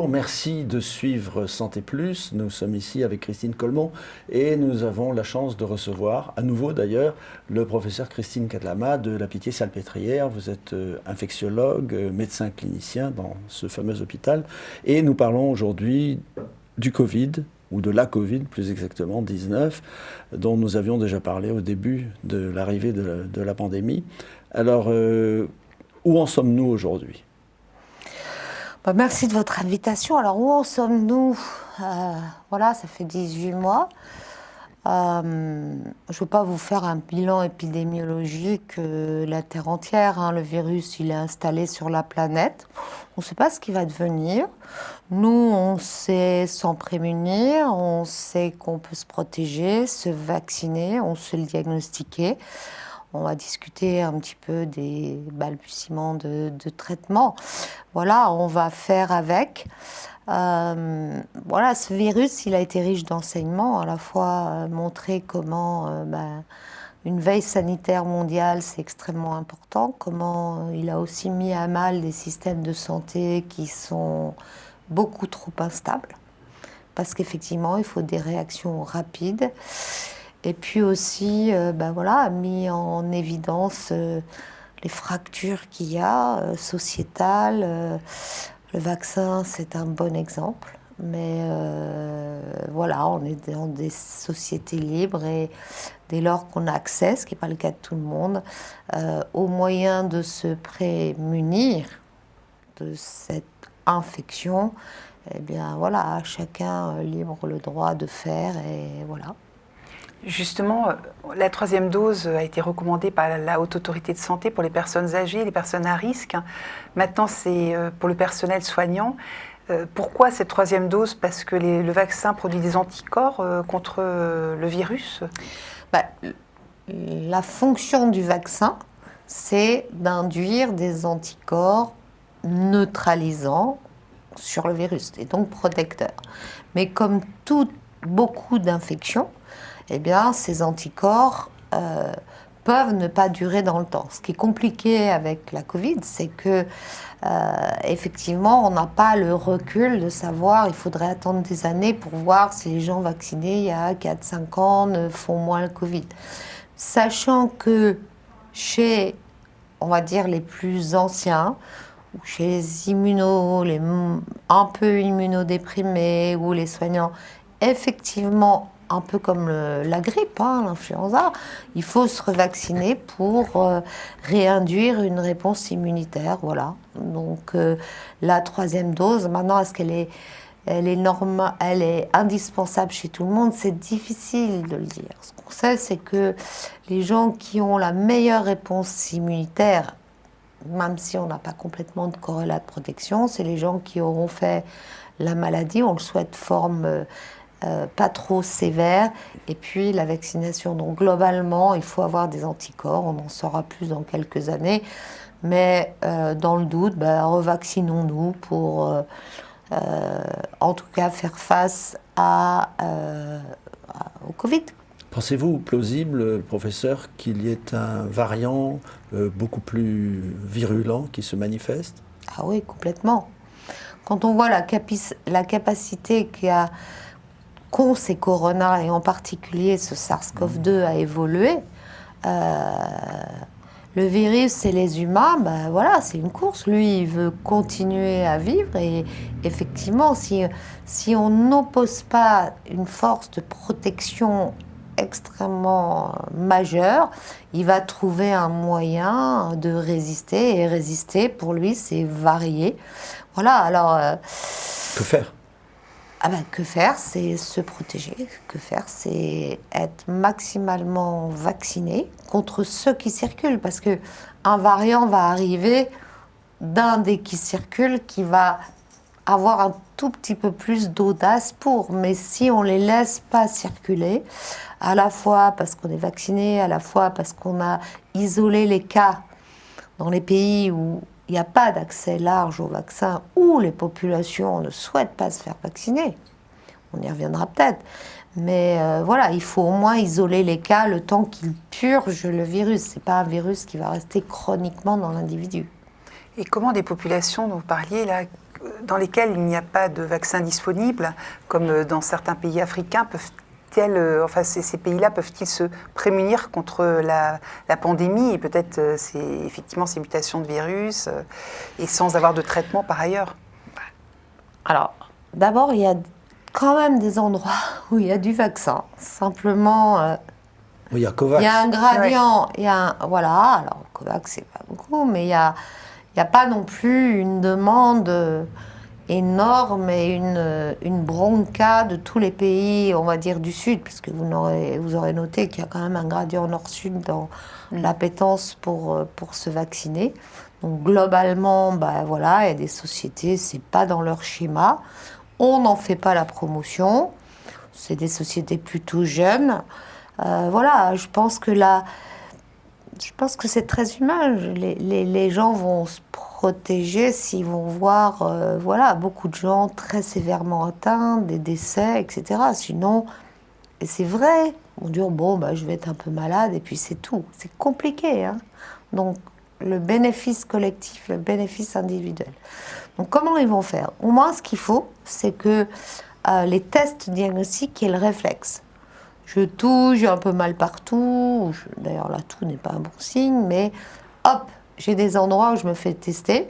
bonjour, merci de suivre Santé Plus. Nous sommes ici avec Christine Colmont et nous avons la chance de recevoir, à nouveau d'ailleurs, le professeur Christine Cadlama de la Pitié-Salpêtrière. Vous êtes infectiologue, médecin clinicien dans ce fameux hôpital et nous parlons aujourd'hui du Covid, ou de la Covid plus exactement, 19, dont nous avions déjà parlé au début de l'arrivée de la pandémie. Alors, où en sommes-nous aujourd'hui ? Merci de votre invitation. Alors, où en sommes-nous ? Voilà, ça fait 18 mois. Je ne veux pas vous faire un bilan épidémiologique la Terre entière. Hein. Le virus, il est installé sur la planète. On ne sait pas ce qu'il va devenir. Nous, on sait s'en prémunir, on sait qu'on peut se protéger, se vacciner, on sait le diagnostiquer. On va discuter un petit peu des balbutiements de traitement. Voilà, on va faire avec. Voilà, ce virus, il a été riche d'enseignements, à la fois montrer comment une veille sanitaire mondiale, c'est extrêmement important, comment il a aussi mis à mal des systèmes de santé qui sont beaucoup trop instables, parce qu'effectivement, il faut des réactions rapides. Et puis aussi, voilà, mis en évidence les fractures qu'il y a, sociétales. Le vaccin, c'est un bon exemple. Mais voilà, on est dans des sociétés libres et dès lors qu'on a accès, ce qui n'est pas le cas de tout le monde, aux moyens de se prémunir de cette infection, eh bien voilà, chacun libre le droit de faire et voilà. Justement, la 3e dose a été recommandée par la Haute Autorité de Santé pour les personnes âgées, les personnes à risque. Maintenant, c'est pour le personnel soignant. Pourquoi cette 3e dose ? Parce que le vaccin produit des anticorps contre le virus ? La fonction du vaccin, c'est d'induire des anticorps neutralisants sur le virus, et donc protecteurs. Mais comme beaucoup d'infections, eh bien, ces anticorps peuvent ne pas durer dans le temps. Ce qui est compliqué avec la Covid, c'est que effectivement, on n'a pas le recul de savoir, il faudrait attendre des années pour voir si les gens vaccinés il y a 4-5 ans ne font moins le Covid. Sachant que chez, on va dire, les plus anciens, ou chez les un peu immunodéprimés, ou les soignants, effectivement, un peu comme la grippe, l'influenza, il faut se revacciner pour réinduire une réponse immunitaire, voilà. Donc la 3e dose, maintenant, est-ce qu'elle est elle est indispensable chez tout le monde? C'est difficile de le dire. Ce qu'on sait, c'est que les gens qui ont la meilleure réponse immunitaire, même si on n'a pas complètement de corrélat de protection, c'est les gens qui auront fait la maladie, on le souhaite, forme pas trop sévère, et puis la vaccination. Donc globalement, il faut avoir des anticorps, on en saura plus dans quelques années, mais dans le doute, revaccinons-nous pour en tout cas faire face au Covid. Pensez-vous plausible, professeur, qu'il y ait un variant beaucoup plus virulent qui se manifeste ? Ah oui, complètement. Quand on voit la capacité qu'ont ces coronas, et en particulier ce SARS-CoV-2 à évoluer, le virus et les humains, voilà, c'est une course. Lui, il veut continuer à vivre et effectivement, si on n'oppose pas une force de protection extrêmement majeure, il va trouver un moyen de résister, et résister, pour lui, c'est varier. Voilà, alors... que faire ? Que faire, c'est se protéger. Que faire, c'est être maximalement vacciné contre ceux qui circulent. Parce qu'un variant va arriver d'un des qui circulent qui va avoir un tout petit peu plus d'audace pour. Mais si on ne les laisse pas circuler, à la fois parce qu'on est vacciné, à la fois parce qu'on a isolé les cas dans les pays où il n'y a pas d'accès large au vaccin, où les populations ne souhaitent pas se faire vacciner. On y reviendra peut-être. Mais voilà, il faut au moins isoler les cas le temps qu'ils purgent le virus. Ce n'est pas un virus qui va rester chroniquement dans l'individu. Et comment des populations dont vous parliez là, dans lesquelles il n'y a pas de vaccin disponible, comme dans certains pays africains, ces pays-là peuvent-ils se prémunir contre la pandémie et peut-être effectivement ces mutations de virus et sans avoir de traitement par ailleurs? Alors, d'abord, il y a quand même des endroits où il y a du vaccin. Simplement, Oui, il y a COVAX. il y a un gradient, voilà, alors COVAX, c'est pas beaucoup, mais il y a pas non plus une demande énorme et une bronca de tous les pays, on va dire, du Sud, parce que vous aurez noté qu'il y a quand même un gradient nord-sud dans l'appétence pour se vacciner. Donc globalement, voilà, il y a des sociétés, c'est pas dans leur schéma. On n'en fait pas la promotion. C'est des sociétés plutôt jeunes. Voilà, je pense que c'est très humain. Les gens vont se protéger s'ils vont voir voilà, beaucoup de gens très sévèrement atteints, des décès, etc. Sinon, et c'est vrai, on dit je vais être un peu malade et puis c'est tout. C'est compliqué, hein. Donc, le bénéfice collectif, le bénéfice individuel. Donc, comment ils vont faire? Au moins, ce qu'il faut, c'est que les tests diagnostiques aient le réflexe. Je touche, j'ai un peu mal partout. D'ailleurs, la toux n'est pas un bon signe, mais hop, j'ai des endroits où je me fais tester.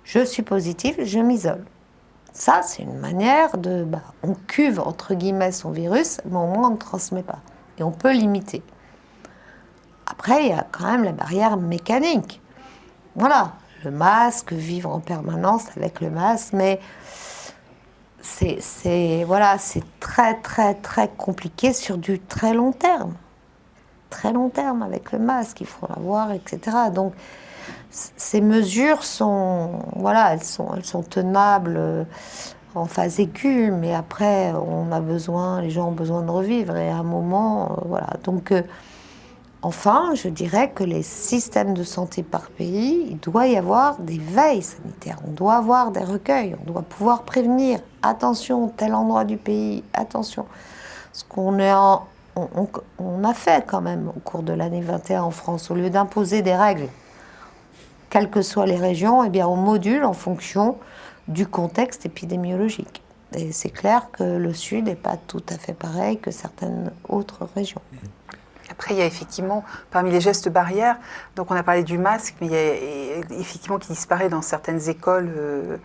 Je suis positive, je m'isole. Ça, c'est une manière on cuve, entre guillemets, son virus, mais au moins on ne transmet pas. Et on peut limiter. Après, il y a quand même la barrière mécanique. Voilà, le masque, vivre en permanence avec le masque, mais c'est très, très, très compliqué sur du très long terme. Très long terme avec le masque, il faut l'avoir, etc. Donc, ces mesures sont elles sont tenables en phase aiguë, mais après, les gens ont besoin de revivre, et à un moment, voilà. Donc, enfin, je dirais que les systèmes de santé par pays, il doit y avoir des veilles sanitaires, on doit avoir des recueils, on doit pouvoir prévenir. Attention, tel endroit du pays, attention. Ce qu'on on a fait quand même au cours de l'année 21 en France, au lieu d'imposer des règles, quelles que soient les régions, eh bien on module en fonction du contexte épidémiologique. Et c'est clair que le Sud n'est pas tout à fait pareil que certaines autres régions. Après, il y a effectivement, parmi les gestes barrières, donc on a parlé du masque, mais il y a effectivement qui disparaît dans certaines écoles,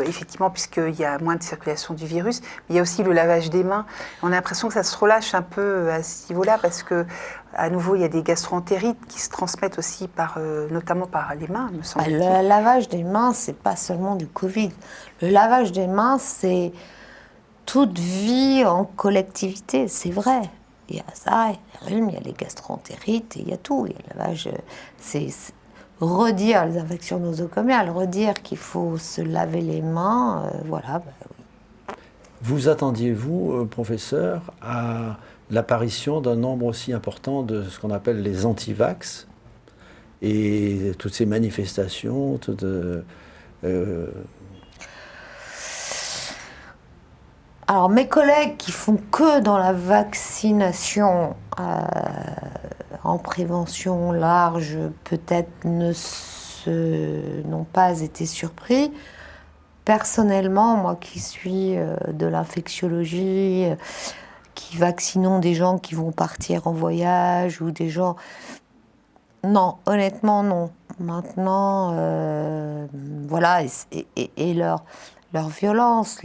effectivement, puisqu'il y a moins de circulation du virus. Mais il y a aussi le lavage des mains. On a l'impression que ça se relâche un peu à ce niveau-là, parce que, à nouveau, il y a des gastro-entérites qui se transmettent aussi notamment par les mains, me semble-t-il. Le lavage des mains, c'est pas seulement du Covid. Le lavage des mains, c'est toute vie en collectivité, c'est vrai. Il y a ça, il y a les rhumes, il y a les gastro-entérites, il y a tout. Il y a le lavage, c'est redire les infections nosocomiales, redire qu'il faut se laver les mains, voilà. Oui. Vous attendiez-vous, professeur, à l'apparition d'un nombre aussi important de ce qu'on appelle les anti-vax et toutes ces manifestations, Alors, mes collègues qui font que dans la vaccination en prévention large, peut-être n'ont pas été surpris. Personnellement, moi qui suis de l'infectiologie, qui vaccinons des gens qui vont partir en voyage ou des gens... Non, honnêtement, non. Maintenant, voilà, et leur violence,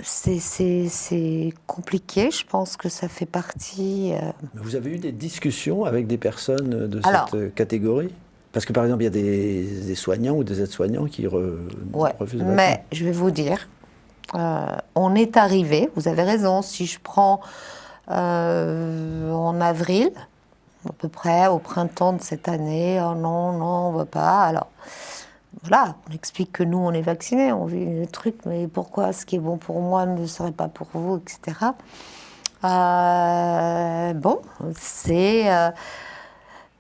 c'est compliqué, je pense que ça fait partie... Vous avez eu des discussions avec des personnes de cette catégorie? Parce que par exemple, il y a des soignants ou des aides-soignants qui refusent le vaccin. Mais je vais vous dire, on est arrivé, vous avez raison, si je prends en avril, à peu près au printemps de cette année, oh non, on ne va pas, alors... Voilà, on explique que nous, on est vaccinés, on vit le truc, mais pourquoi ce qui est bon pour moi ne serait pas pour vous, etc.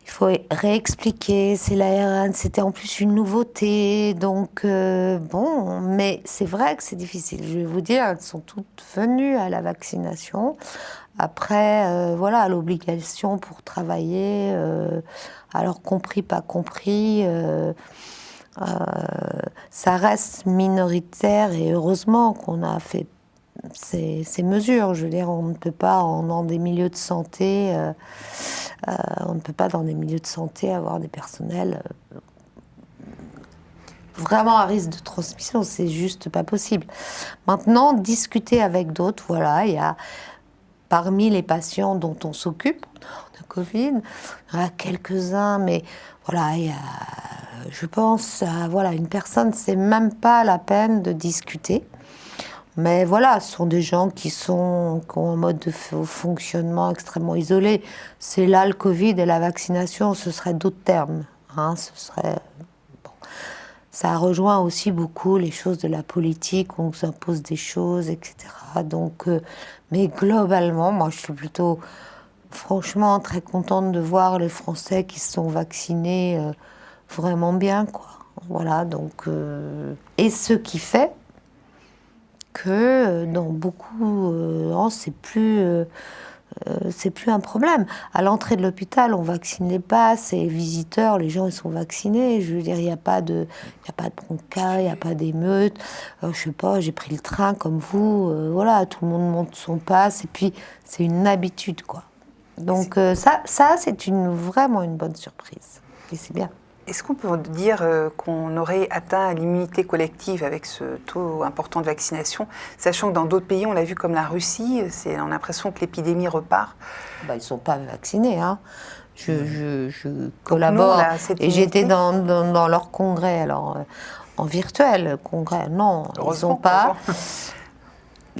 Il faut réexpliquer, c'est l'ARN, c'était en plus une nouveauté, donc mais c'est vrai que c'est difficile. Je vais vous dire, elles sont toutes venues à la vaccination. Après, l'obligation pour travailler, alors compris, pas compris... Ça reste minoritaire et heureusement qu'on a fait ces mesures. Je veux dire, on ne peut pas dans des milieux de santé, avoir des personnels vraiment à risque de transmission. C'est juste pas possible. Maintenant, discuter avec d'autres, voilà, il y a parmi les patients dont on s'occupe de Covid, il y en a quelques-uns, mais voilà, il y a, je pense, voilà, une personne, c'est même pas la peine de discuter. Mais voilà, ce sont des gens qui ont un mode de fonctionnement extrêmement isolé. C'est là le Covid et la vaccination, ce serait d'autres termes. Hein, ce serait... Bon. Ça rejoint aussi beaucoup les choses de la politique, on nous impose des choses, etc. Donc, mais globalement, moi je suis plutôt, franchement, très contente de voir les Français qui se sont vaccinés vraiment bien, quoi. Voilà, donc... Et ce qui fait que dans beaucoup, c'est plus un problème. À l'entrée de l'hôpital, on vaccine les passes et les visiteurs, les gens ils sont vaccinés. Je veux dire, il n'y a pas de bronca, il n'y a pas d'émeute. Je sais pas, j'ai pris le train comme vous, voilà, tout le monde monte son passe et puis c'est une habitude, quoi. Donc ça c'est vraiment une bonne surprise et c'est bien. Est-ce qu'on peut dire qu'on aurait atteint l'immunité collective avec ce taux important de vaccination, sachant que dans d'autres pays, on l'a vu comme la Russie, on a l'impression que l'épidémie repart? Ils ne sont pas vaccinés, hein. Je collabore et j'étais dans leur congrès, alors en virtuel, congrès, non,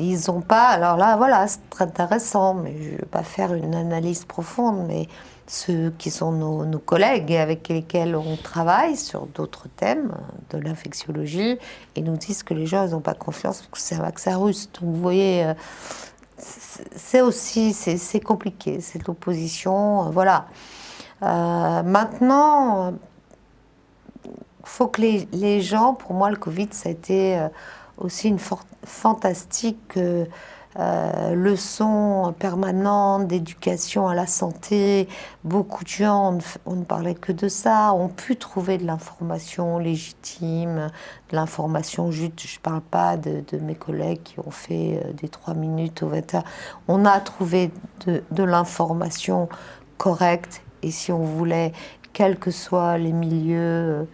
ils n'ont pas, alors là, voilà, c'est très intéressant, mais je ne vais pas faire une analyse profonde, mais ceux qui sont nos collègues avec lesquels on travaille sur d'autres thèmes de l'infectiologie, ils nous disent que les gens n'ont pas confiance parce que c'est un vaccin russe. Donc vous voyez, c'est compliqué, c'est de l'opposition, voilà. Maintenant, il faut que les gens, pour moi le Covid, ça a été aussi une fantastique leçon permanente d'éducation à la santé. Beaucoup de gens, on ne parlait que de ça, ont pu trouver de l'information légitime, de l'information juste. Je ne parle pas de mes collègues qui ont fait des 3 minutes au 21. On a trouvé de l'information correcte et si on voulait, quels que soient les milieux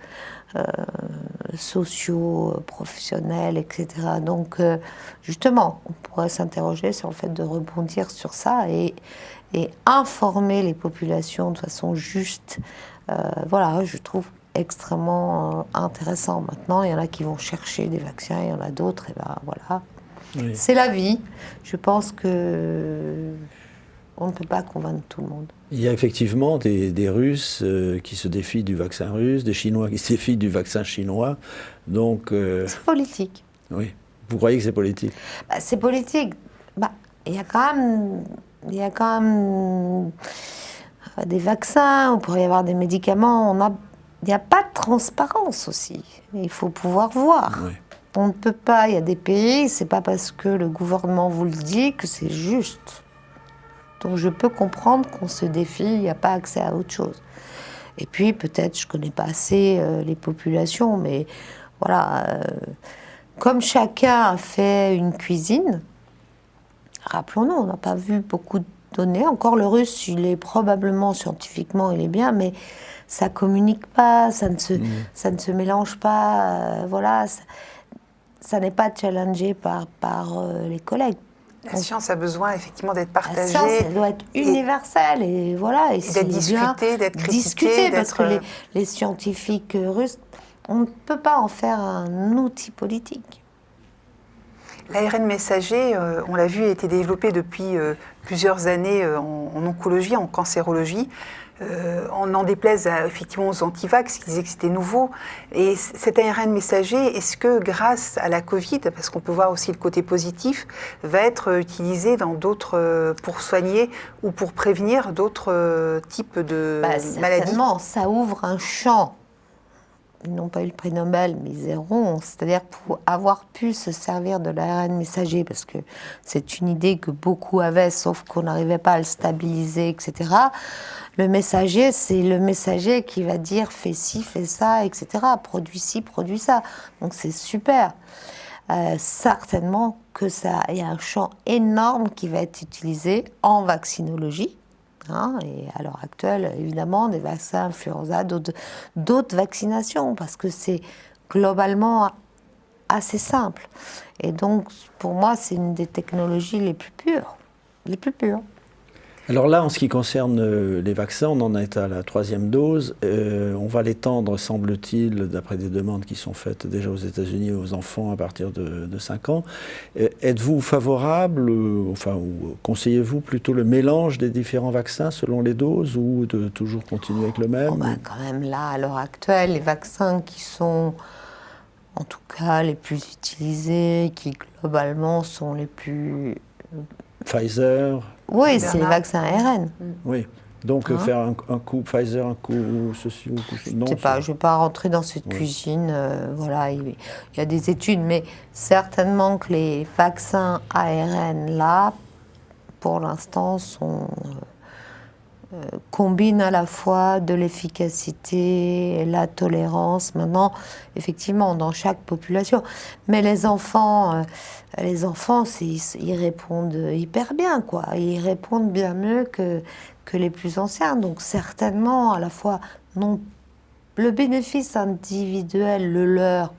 sociaux, professionnels, etc. Donc, justement, on pourrait s'interroger sur le fait de rebondir sur ça et informer les populations de façon juste. Voilà, je trouve extrêmement intéressant. Maintenant, il y en a qui vont chercher des vaccins, il y en a d'autres, et ben voilà. Oui. C'est la vie. Je pense que on ne peut pas convaincre tout le monde. Il y a effectivement des Russes qui se défient du vaccin russe, des Chinois qui se défient du vaccin chinois. Donc, c'est politique. Oui. Vous croyez que c'est politique? C'est politique. Il y a quand même des vaccins, on pourrait y avoir des médicaments. Il n'y a pas de transparence aussi. Il faut pouvoir voir. Oui. On ne peut pas. Il y a des pays, c'est pas parce que le gouvernement vous le dit que c'est juste. Donc je peux comprendre qu'on se défie, il n'y a pas accès à autre chose. Et puis peut-être, je ne connais pas assez les populations, mais voilà, comme chacun a fait une cuisine, rappelons-nous, on n'a pas vu beaucoup de données. Encore le russe, il est probablement scientifiquement, il est bien, mais ça ne communique pas, ça ne se mélange pas, voilà, ça n'est pas challengé par les collègues. La science a besoin effectivement d'être partagée. La science, elle doit être universelle et voilà. Et d'être discutée, d'être critiquée. Parce que les scientifiques russes, on ne peut pas en faire un outil politique. L'ARN messager, on l'a vu, a été développé depuis plusieurs années en oncologie, en cancérologie. On n'en déplaise effectivement aux antivax qui disaient que c'était nouveau. Et cet ARN messager, est-ce que grâce à la Covid, parce qu'on peut voir aussi le côté positif, va être utilisé dans d'autres, pour soigner ou pour prévenir d'autres types de maladies? Certainement, ça ouvre un champ ils n'ont pas eu le prix Nobel, mais ils auront, c'est-à-dire pour avoir pu se servir de l'ARN messager, parce que c'est une idée que beaucoup avaient, sauf qu'on n'arrivait pas à le stabiliser, etc. Le messager, c'est le messager qui va dire fais ci, fais ça, etc. Produis ci, produis ça. Donc c'est super. Certainement que ça, il y a un champ énorme qui va être utilisé en vaccinologie. Et à l'heure actuelle, évidemment, des vaccins influenza, d'autres vaccinations, parce que c'est globalement assez simple. Et donc, pour moi, c'est une des technologies les plus pures. Les plus pures. Alors là, en ce qui concerne les vaccins, on en est à la 3e dose. On va l'étendre, semble-t-il, d'après des demandes qui sont faites déjà aux États-Unis aux enfants à partir de 5 ans. Êtes-vous favorable, ou conseillez-vous plutôt le mélange des différents vaccins selon les doses ou de toujours continuer avec le même? Quand même, là, à l'heure actuelle, les vaccins qui sont, en tout cas, les plus utilisés, qui globalement sont les plus... Pfizer. Oui, c'est les vaccins ARN. Oui. Donc faire un coup Pfizer, un coup ceci ou coup ceci. Je ne sais pas, je ne vais pas rentrer dans cette cuisine. Voilà, il y a des études, mais certainement que les vaccins ARN, là, pour l'instant, combinent à la fois de l'efficacité et la tolérance. Maintenant, effectivement, dans chaque population. Mais les enfants, ils répondent hyper bien, quoi. Ils répondent bien mieux que les plus anciens. Donc certainement, à la fois, non, le bénéfice individuel, le leur,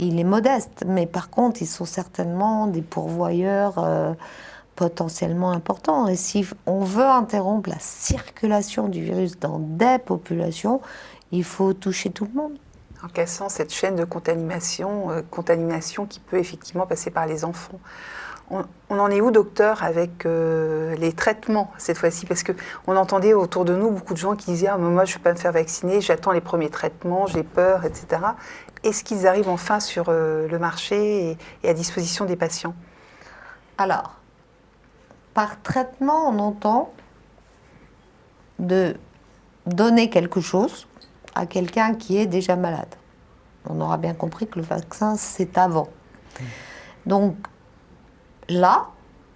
il est modeste. Mais par contre, ils sont certainement des pourvoyeurs potentiellement importants. Et si on veut interrompre la circulation du virus dans des populations, il faut toucher tout le monde. En cassant cette chaîne de contamination qui peut effectivement passer par les enfants. On en est où, docteur, avec les traitements cette fois-ci? Parce qu'on entendait autour de nous beaucoup de gens qui disaient « Ah, mais moi, je ne vais pas me faire vacciner, j'attends les premiers traitements, j'ai peur, etc. » Est-ce qu'ils arrivent enfin sur le marché et à disposition des patients? Alors, par traitement, on entend de donner quelque chose à quelqu'un qui est déjà malade. On aura bien compris que le vaccin, c'est avant. Donc, là,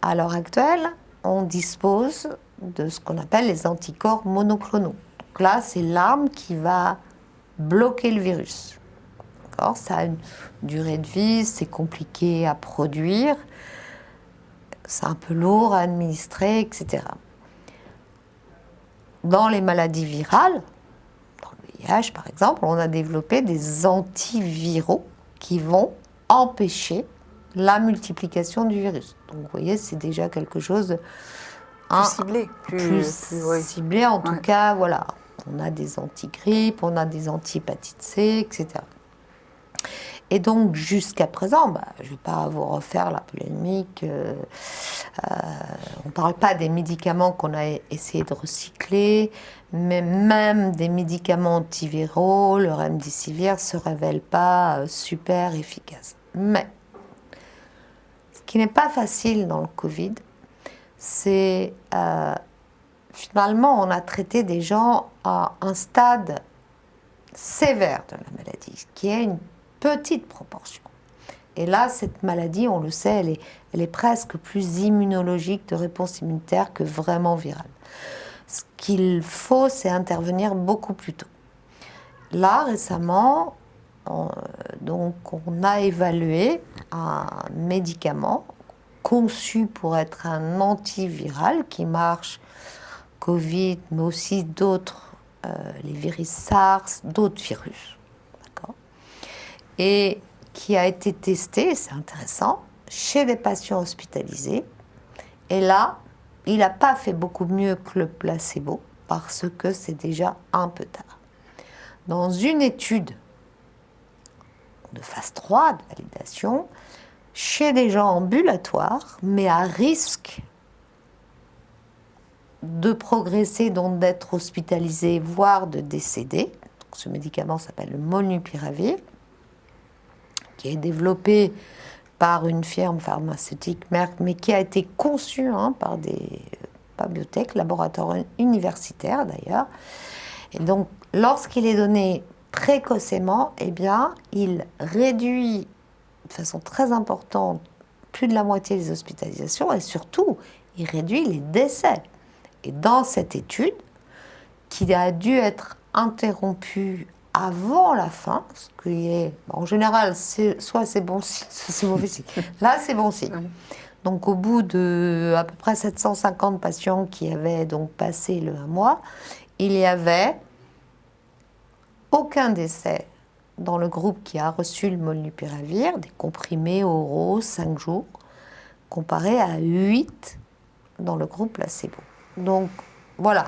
à l'heure actuelle, on dispose de ce qu'on appelle les anticorps monoclonaux. Donc là, c'est l'arme qui va bloquer le virus. D'accord ? Ça a une durée de vie, c'est compliqué à produire, c'est un peu lourd à administrer, etc. Dans les maladies virales, dans le VIH par exemple, on a développé des antiviraux qui vont empêcher la multiplication du virus. Donc vous voyez, c'est déjà quelque chose de plus ciblé. Plus ciblé, en tout cas, voilà. On a des anti-grippes, on a des anti-hépatite C, etc. Et donc, jusqu'à présent, je ne vais pas vous refaire la polémique. On ne parle pas des médicaments qu'on a essayé de recycler, mais même des médicaments antiviraux, le remdesivir ne se révèle pas super efficace. Mais, ce qui n'est pas facile dans le Covid, c'est finalement, on a traité des gens à un stade sévère de la maladie, qui est une petite proportion. Et là, cette maladie, on le sait, elle est presque plus immunologique, de réponse immunitaire, que vraiment virale. Ce qu'il faut, c'est intervenir beaucoup plus tôt. Là, récemment, on a évalué un médicament conçu pour être un antiviral qui marche Covid, mais aussi d'autres, les virus SARS, d'autres virus. Et qui a été testé, c'est intéressant, chez des patients hospitalisés. Et là, il n'a pas fait beaucoup mieux que le placebo, parce que c'est déjà un peu tard. Dans une étude de phase 3 de validation, chez des gens ambulatoires, mais à risque de progresser, donc d'être hospitalisés, voire de décéder. Ce médicament s'appelle le molnupiravir, qui est développé par une firme pharmaceutique, Merck, mais qui a été conçu par des biotech, laboratoires universitaires d'ailleurs. Et donc, lorsqu'il est donné précocement, eh bien, il réduit de façon très importante plus de la moitié des hospitalisations et surtout, il réduit les décès. Et dans cette étude, qui a dû être interrompue avant la fin, ce qui est, en général, soit c'est bon signe, soit c'est mauvais signe. Là, c'est bon signe. Donc, au bout de à peu près 750 patients qui avaient donc passé le 1 mois, il y avait aucun décès dans le groupe qui a reçu le molnupiravir, des comprimés oraux 5 jours, comparé à 8 dans le groupe placebo. Donc, voilà.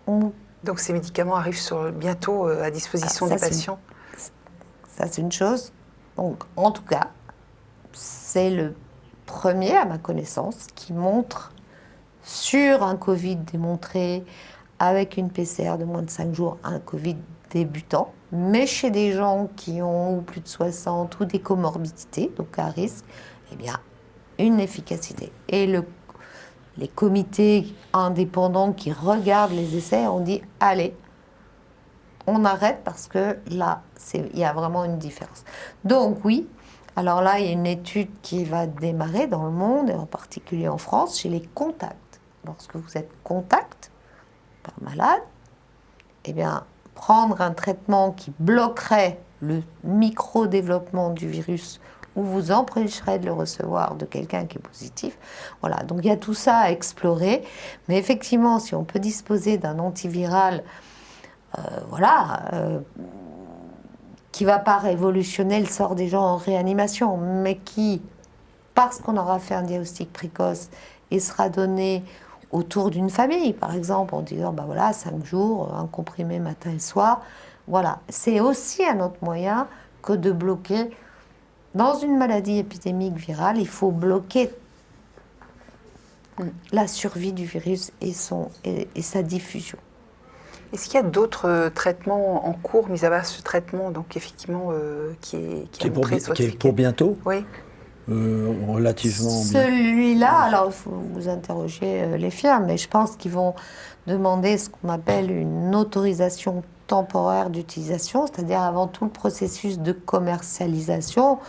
Donc ces médicaments arrivent bientôt à disposition des patients. Ça, c'est une chose. Donc, en tout cas, c'est le premier, à ma connaissance, qui montre sur un Covid démontré avec une PCR de moins de 5 jours, un Covid débutant, mais chez des gens qui ont plus de 60 ou des comorbidités, donc à risque, eh bien, une efficacité. Et les comités indépendants qui regardent les essais ont dit « Allez, on arrête parce que là, il y a vraiment une différence. » Donc oui, alors là, il y a une étude qui va démarrer dans le monde, et en particulier en France, chez les contacts. Lorsque vous êtes contact, pas malade, eh bien, prendre un traitement qui bloquerait le micro-développement du virus ou vous empêcherait de le recevoir de quelqu'un qui est positif. Voilà, donc il y a tout ça à explorer. Mais effectivement, si on peut disposer d'un antiviral, qui ne va pas révolutionner le sort des gens en réanimation, mais qui, parce qu'on aura fait un diagnostic précoce et sera donné autour d'une famille, par exemple, en disant, 5 jours, un comprimé matin et soir, voilà. C'est aussi un autre moyen que de bloquer. Dans une maladie épidémique virale, il faut bloquer la survie du virus et sa diffusion. Est-ce qu'il y a d'autres traitements en cours, mis à part ce traitement, donc effectivement, qui est pour bientôt? Oui. Relativement. Celui-là, alors il faut vous interroger les firmes, mais je pense qu'ils vont demander ce qu'on appelle une autorisation temporaire d'utilisation, c'est-à-dire avant tout le processus de commercialisation.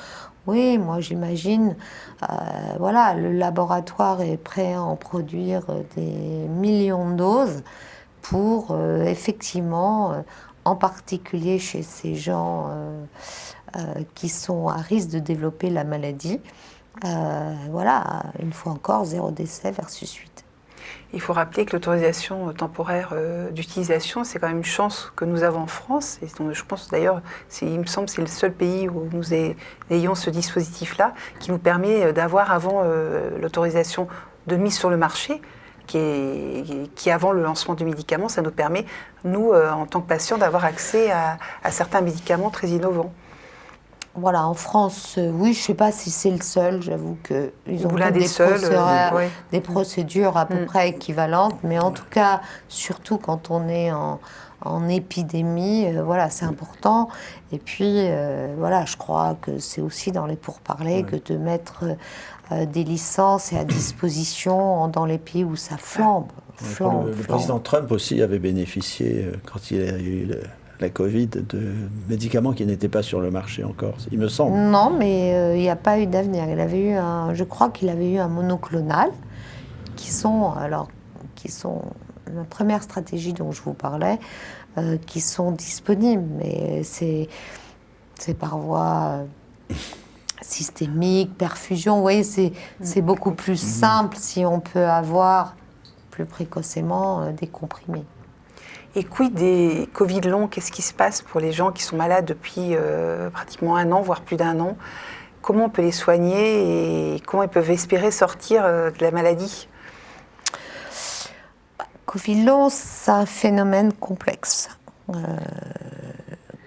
Oui, moi j'imagine, le laboratoire est prêt à en produire des millions de doses pour effectivement, en particulier chez ces gens qui sont à risque de développer la maladie, une fois encore, 0 décès versus 8. Il faut rappeler que l'autorisation temporaire d'utilisation, c'est quand même une chance que nous avons en France. Et donc, je pense d'ailleurs, il me semble que c'est le seul pays où nous ayons ce dispositif-là, qui nous permet d'avoir avant l'autorisation de mise sur le marché, qui avant le lancement du médicament, ça nous permet, nous, en tant que patients, d'avoir accès à certains médicaments très innovants. Voilà, en France, oui, je ne sais pas si c'est le seul, j'avoue qu'ils ont des procédures à peu près équivalentes, mais en tout cas, surtout quand on est en épidémie, c'est important. Et puis, je crois que c'est aussi dans les pourparlers que de mettre des licences à disposition dans les pays où ça flambe. Le président Trump aussi avait bénéficié, quand il a eu la Covid, de médicaments qui n'étaient pas sur le marché encore, il me semble. Non, mais il n'y a pas eu d'avenir. Je crois qu'il avait eu un monoclonal, qui sont la première stratégie dont je vous parlais, qui sont disponibles, mais c'est par voie systémique, perfusion. Vous voyez, c'est beaucoup plus simple si on peut avoir plus précocement des comprimés. Et quid des Covid longs? Qu'est-ce qui se passe pour les gens qui sont malades depuis pratiquement 1 an, voire plus d'1 an? Comment on peut les soigner et comment ils peuvent espérer sortir de la maladie? Covid long, c'est un phénomène complexe.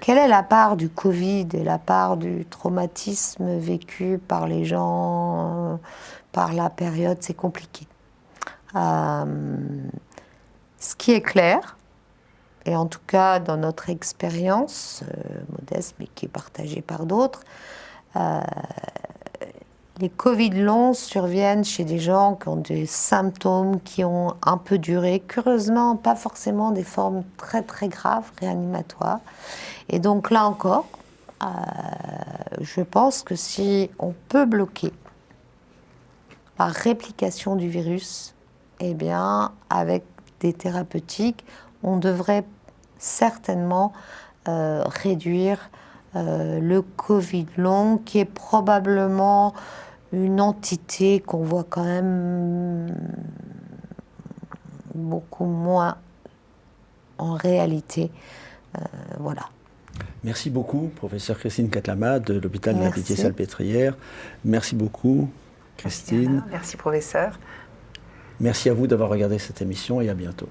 Quelle est la part du Covid et la part du traumatisme vécu par les gens par la période? C'est compliqué. Ce qui est clair, et en tout cas dans notre expérience modeste, mais qui est partagée par d'autres, Les Covid longs surviennent chez des gens qui ont des symptômes qui ont un peu duré, curieusement, pas forcément des formes très très graves, réanimatoires. Et donc là encore, je pense que si on peut bloquer la réplication du virus, eh bien, avec des thérapeutiques, on devrait certainement réduire le Covid long, qui est probablement une entité qu'on voit quand même beaucoup moins en réalité. Voilà. Merci beaucoup, professeur Christine Catlama de l'hôpital de la Merci. Pitié-Salpêtrière. Merci beaucoup, Christine. Merci professeur. Merci à vous d'avoir regardé cette émission et à bientôt.